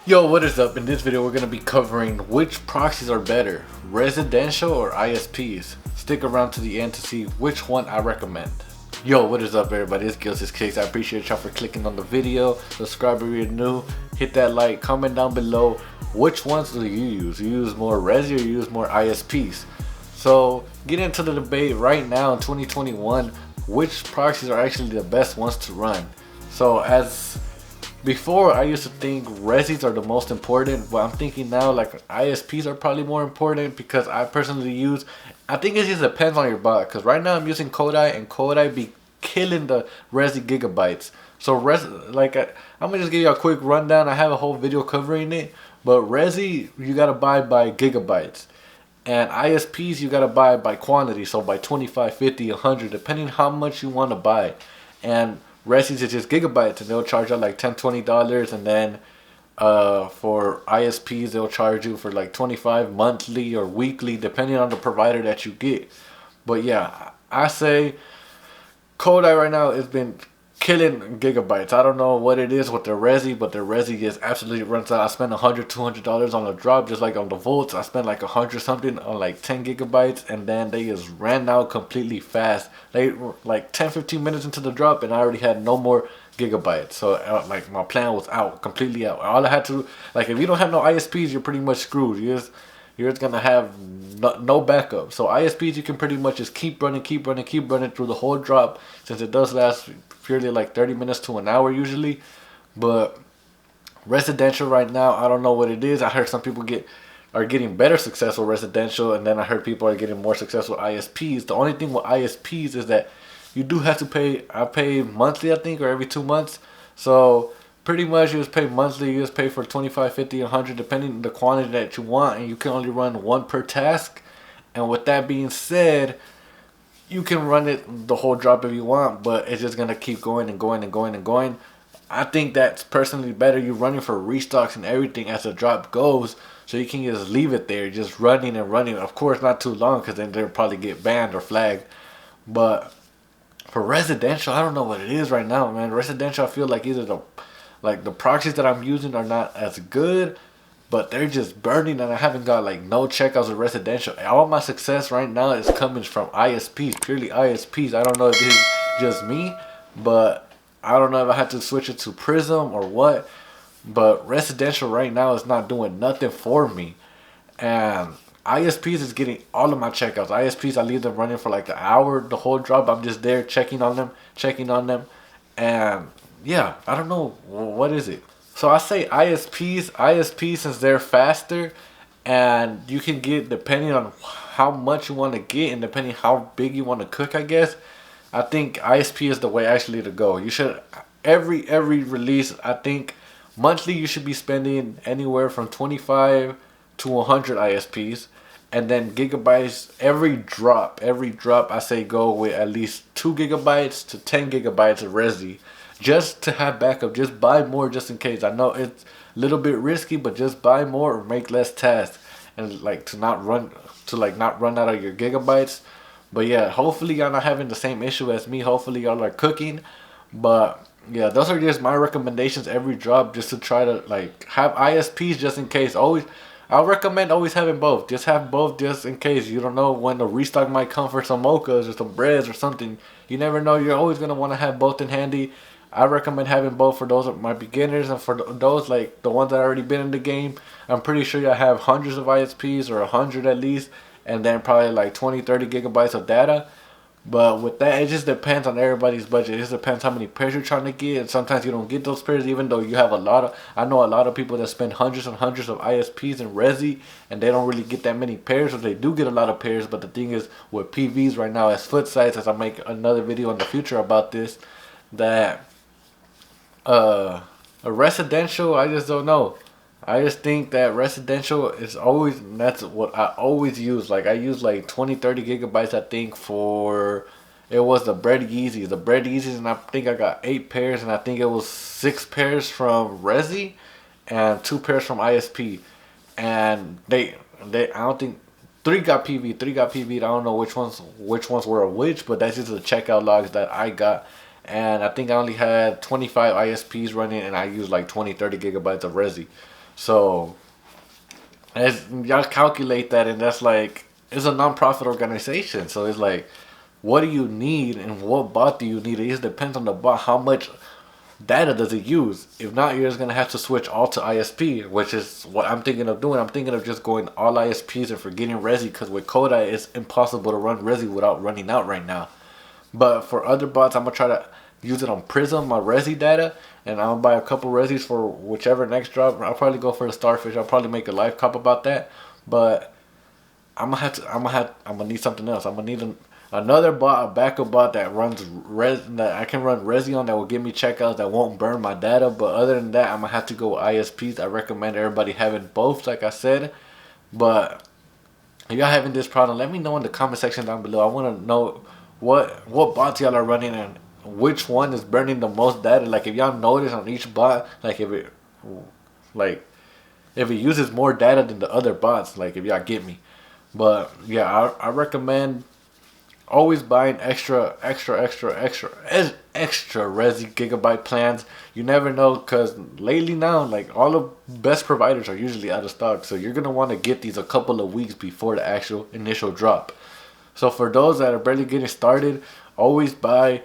Yo, what is up? In this video, we're going to be covering which proxies are better, residential or ISPs. Stick around to the end to see which one I recommend. Yo, what is up everybody? It's Gills Kicks. I appreciate y'all for clicking on the video. Subscribe if you're new. Hit that like, comment down below. Which ones do you use? You use more resi or you use more ISPs? So, get into the debate right now in 2021. Which proxies are actually the best ones to run? So, as before, I used to think resis are the most important, but I'm thinking now like ISPs are probably more important because I personally use. I think it just depends on your bot. Because right now I'm using Kodai, and Kodai be killing the resi gigabytes. So I'm gonna just give you a quick rundown. I have a whole video covering it, but resi you gotta buy by gigabytes, and ISPs you gotta buy by quantity. So by 25, 50, 100, depending how much you want to buy, and Resis is just gigabytes, and they'll charge you like $10-$20, and then for ISPs they'll charge you for like 25 monthly or weekly, depending on the provider that you get. But yeah, I say Kodai right now has been killing gigabytes. I don't know what it is with the resi, but the resi just absolutely runs out. I spent $100-$200 on a drop, just like on the volts. I spent like 100 something on like 10 gigabytes, and then they just ran out completely fast. They were like 10-15 minutes into the drop, and I already had no more gigabytes. So like my plan was out, completely out. All I had to, like, if you don't have no ISPs, you're pretty much screwed. You're just gonna have no backup. So ISPs, you can pretty much just keep running through the whole drop, since it does last purely like 30 minutes to an hour usually. But residential right now, I don't know what it is. I heard some people are getting better success with residential, and then I heard people are getting more success with ISPs. The only thing with ISPs is that you do have to pay. I pay monthly, I think, or every 2 months. So pretty much you just pay monthly. You just pay for 25, 50, 100, depending on the quantity that you want, and you can only run one per task. And with that being said, you can run it the whole drop if you want, but it's just gonna keep going and going and going and going. I think that's personally better. You're running for restocks and everything as the drop goes, so you can just leave it there, just running and running. Of course, not too long, because then they'll probably get banned or flagged. But for residential, I don't know what it is right now, man. Residential, I feel like either the proxies that I'm using are not as good, but they're just burning, and I haven't got like no checkouts of residential. All my success right now is coming from ISPs, purely ISPs. I don't know if this is just me, but I don't know if I had to switch it to Prism or what. But residential right now is not doing nothing for me, and ISPs is getting all of my checkouts. ISPs, I leave them running for like an hour, the whole drop. I'm just there checking on them, and yeah, I don't know what is it. So I say ISPs since they're faster, and you can get, depending on how much you want to get and depending how big you want to cook, I guess. I think ISP is the way actually to go. You should every release, I think monthly you should be spending anywhere from 25 to 100 ISPs, and then gigabytes every drop I say go with at least 2 gigabytes to 10 gigabytes of resi, just to have backup. Just buy more just in case. I know it's a little bit risky, but just buy more or make less tasks, and like not run out of your gigabytes. But yeah, hopefully y'all not having the same issue as me. Hopefully y'all are cooking. But yeah, those are just my recommendations every drop, just to try to like have ISPs just in case. Always, I'll recommend always having both. Just have both just in case. You don't know when the restock might come for some mochas or some breads or something. You never know. You're always gonna want to have both in handy. I recommend having both for those of my beginners, and for those like the ones that already been in the game. I'm pretty sure you'll have hundreds of ISPs, or 100 at least, and then probably like 20-30 gigabytes of data. But with that, it just depends on everybody's budget. It just depends how many pairs you're trying to get, and sometimes you don't get those pairs, even though you have a lot of. I know a lot of people that spend hundreds and hundreds of ISPs and resi, and they don't really get that many pairs, or they do get a lot of pairs. But the thing is, with PVs right now as foot sites, as I make another video in the future about this, that a residential, I just don't know. I just think that residential is always, that's what I always use. Like I use like 20-30 gigabytes, I think, for, it was the Bread Yeezys. The Bread Yeezys, and I think I got 8 pairs, and I think it was 6 pairs from Resi and 2 pairs from ISP. And they I don't think, 3 got PV, 3 got PV. I don't know which ones were which, but that's just the checkout logs that I got. And I think I only had 25 ISPs running, and I used like 20-30 gigabytes of Resi. So as y'all calculate that, and that's like, it's a non-profit organization. So it's like, what do you need and what bot do you need? It just depends on the bot. How much data does it use? If not, you're just gonna have to switch all to ISP, which is what I'm thinking of doing. I'm thinking of just going all ISPs and forgetting Resi, because with Coda it's impossible to run Resi without running out right now. But for other bots, I'm gonna try to use it on Prism, my Resi data, and I'll buy a couple Resis for whichever next drop. I'll probably go for the Starfish. I'll probably make a live cop about that. But I'm gonna need something else. I'm gonna need another bot, a backup bot that runs that I can run Resi on, that will give me checkouts, that won't burn my data. But other than that, I'm gonna have to go with ISPs. I recommend everybody having both, like I said. But if y'all having this problem, let me know in the comment section down below. I want to know what bots y'all are running and which one is burning the most data. Like if y'all notice on each bot, like like if it uses more data than the other bots, like if y'all get me. But yeah, I recommend always buying extra Resi gigabyte plans. You never know, because lately now, like, all the best providers are usually out of stock. So you're gonna want to get these a couple of weeks before the actual initial drop. So for those that are barely getting started, always buy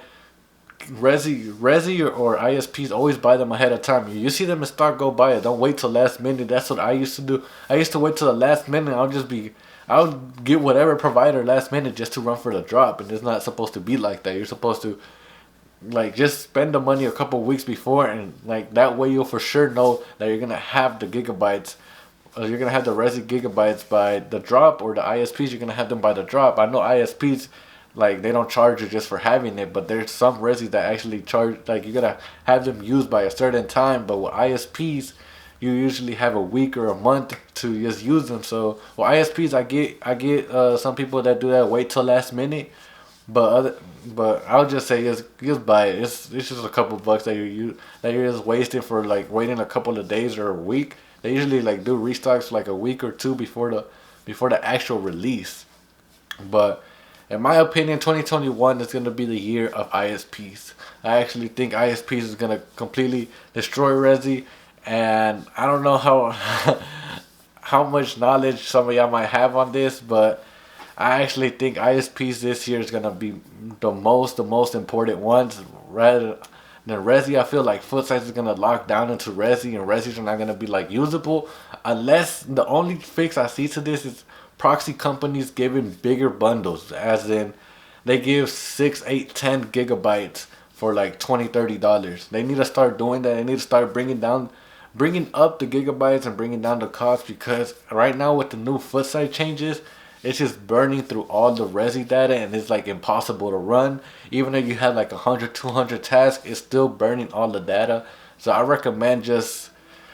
Resi or ISPs. Always buy them ahead of time. You see them in stock, go buy it. Don't wait till last minute. That's what I used to do. I used to wait till the last minute. I'll get whatever provider last minute just to run for the drop, and it's not supposed to be like that. You're supposed to, like, just spend the money a couple weeks before, and like that way you'll for sure know that you're gonna have the gigabytes. You're gonna have the Resi gigabytes by the drop, or the ISPs you're gonna have them by the drop. I know ISPs, like, they don't charge you just for having it, but there's some Resi that actually charge, like, you gotta have them used by a certain time. But with ISPs, you usually have a week or a month to just use them. So with ISPs, I get some people that do that, wait till last minute. But I'll just say just buy it. It's just a couple bucks that you're just wasting for like waiting a couple of days or a week. They usually like do restocks like a week or two before the actual release. But in my opinion, 2021 is gonna be the year of ISPs. I actually think ISPs is gonna completely destroy Resi. And I don't know how much knowledge some of y'all might have on this, but I actually think ISPs this year is gonna be the most important ones rather than Resi. I feel like foot size is gonna lock down into Resi, and Resis are not gonna be like usable, unless the only fix I see to this is proxy companies giving bigger bundles, as in they give 6, 8, 10 gigabytes for like $20-$30. They need to start doing that. They need to start bringing up the gigabytes and bringing down the cost, because right now with the new foot size changes, it's just burning through all the Resi data, and it's like impossible to run. Even if you have like 100, 200 tasks, it's still burning all the data. So I recommend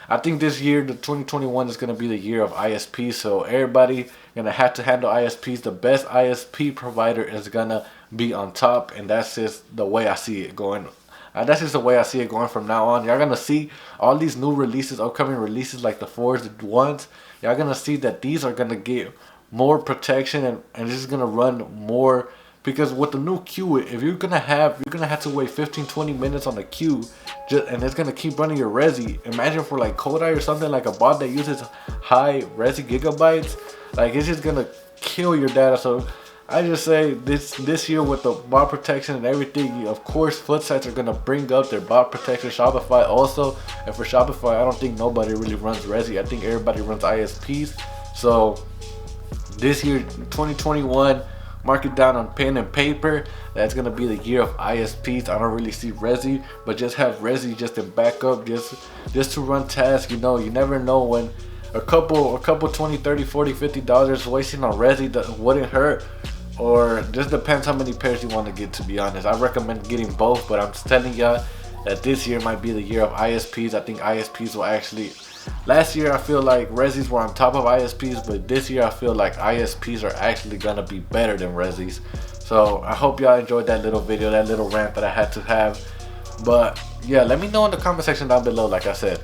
I think this year, the 2021, is going to be the year of ISP. So everybody going to have to handle ISPs. The best ISP provider is going to be on top, and that's just the way I see it going. That's just the way I see it going from now on. Y'all gonna see all these new releases, upcoming releases like the 4s, the 1s. Y'all gonna see that these are gonna get more protection, and this is gonna run more, because with the new queue, if you're gonna have to wait 15-20 minutes on the queue, and it's gonna keep running your Resi. Imagine for like Kodai or something, like a bot that uses high Resi gigabytes, like it's just gonna kill your data. So I just say this year with the bot protection and everything, of course foot sites are gonna bring up their bot protection. Shopify also, and for Shopify, I don't think nobody really runs Resi. I think everybody runs ISPs. So this year, 2021, mark it down on pen and paper. That's gonna be the year of ISPs. I don't really see Resi, but just have Resi just in backup, just to run tasks. You know, you never know when a couple $20, $30, $40, $50 wasting on Resi that wouldn't hurt. Or just depends how many pairs you want to get, to be honest. I recommend getting both, but I'm just telling y'all that this year might be the year of ISPs. I think ISPs will actually, last year I feel like Resis were on top of ISPs, but this year I feel like ISPs are actually gonna be better than Resis. So I hope y'all enjoyed that little video, that little rant that I had to have. But yeah, let me know in the comment section down below, like I said,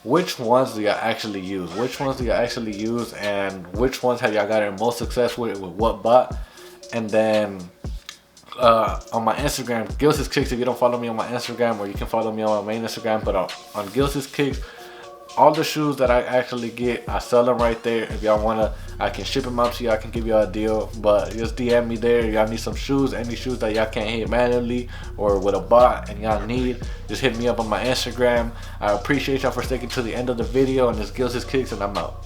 which ones do y'all actually use? Which ones do y'all actually use, and which ones have y'all gotten most success with what bot? And then on my Instagram, Gils's Kicks, if you don't follow me on my Instagram, or you can follow me on my main Instagram, but on Gils's Kicks, All the shoes that I actually get, I sell them right there. If y'all wanna, I can ship them out to you. I can give y'all a deal, but just DM me there. Y'all need some shoes, any shoes that y'all can't hit manually or with a bot and y'all need, just hit me up on my Instagram. I appreciate y'all for sticking to the end of the video, and this Gills' Kicks, and I'm out.